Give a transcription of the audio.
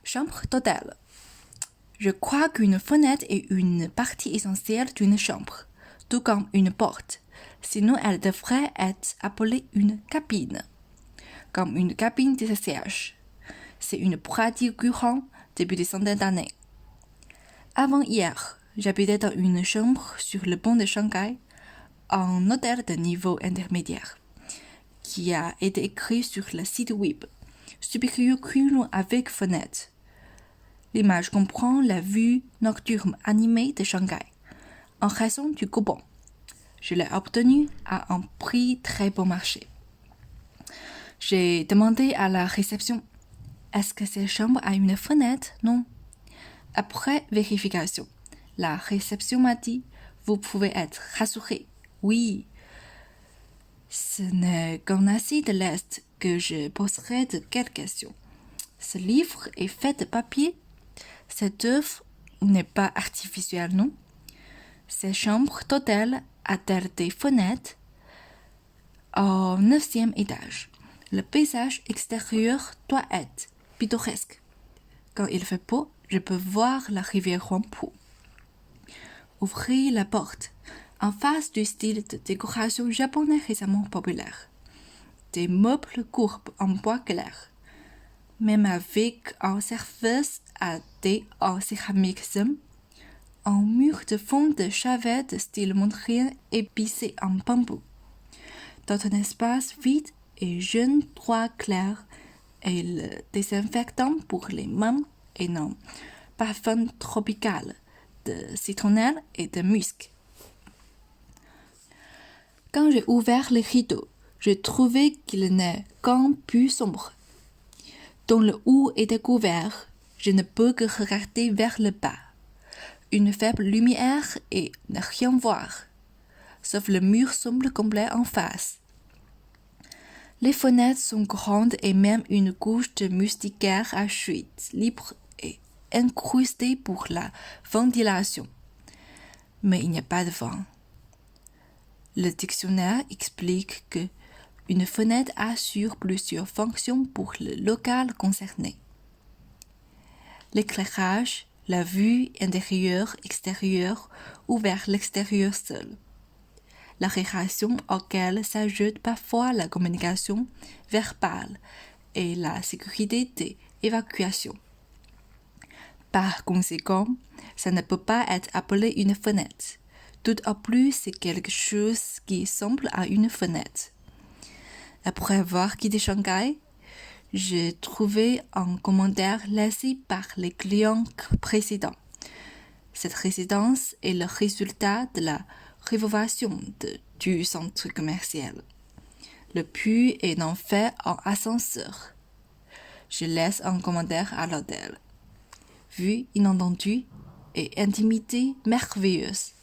Chambre d'hôtel. Je crois qu'une fenêtre est une partie essentielle d'une chambre, tout comme une porte. Sinon, elle devrait être appelée une cabine, comme une cabine de siège. C'est une pratique courante depuis des centaines d'années. Avant hier, j'habitais dans une chambre sur le pont de Shanghai, un hôtel de niveau intermédiaire, qui a été écrit sur le site web. Supérieur cuisine avec fenêtre. L'image comprend la vue nocturne animée de Shanghai, en raison du coupon. Je l'ai obtenu à un prix très bon marché. J'ai demandé à la réception, est-ce que cette chambre a une fenêtre? Non. Après vérification, la réception m'a dit, vous pouvez être rassuré. Oui. Ce n'est qu'en Asie de l'Est que je poserai de quelques questions. Ce livre est fait de papier. Cette œuvre n'est pas artificielle, non? Cette chambre d'hôtel a-t-elle des fenêtres? Au 9e étage, le paysage extérieur doit être pittoresque. Quand il fait beau, je peux voir la rivière Huangpu. Ouvrez la porte, en face du style de décoration japonais récemment populaire. Des meubles courbes en bois clair, même avec un service à thé en céramique zone, un mur de fond de chevet de style montrien épicé en bambou. Dans un espace vide et jaune droit clair, et le désinfectant pour les mains et un parfum tropical de citronnelle et de musc. Quand j'ai ouvert les rideaux, j'ai trouvé qu'il n'est qu'un peu sombre. Dans le haut est découvert, je ne peux que regarder vers le bas. Une faible lumière et ne rien voir, sauf le mur sombre complet en face. Les fenêtres sont grandes et même une couche de moustiquaire à chute libre et incrustée pour la ventilation. Mais il n'y a pas de vent. Le dictionnaire explique que une fenêtre assure plusieurs fonctions pour le local concerné. L'éclairage, la vue intérieure, extérieure ou vers l'extérieur seul. La relation auquel s'ajoute parfois la communication verbale et la sécurité d'évacuation. Par conséquent, ça ne peut pas être appelé une fenêtre. Tout au plus, c'est quelque chose qui semble à une fenêtre. Après avoir quitté Shanghai, j'ai trouvé un commentaire laissé par les clients précédents. Cette résidence est le résultat de la rénovation du centre commercial. Le puits est en fait en ascenseur. Je laisse un commentaire à l'hôtel. Vue inattendue et intimité merveilleuse.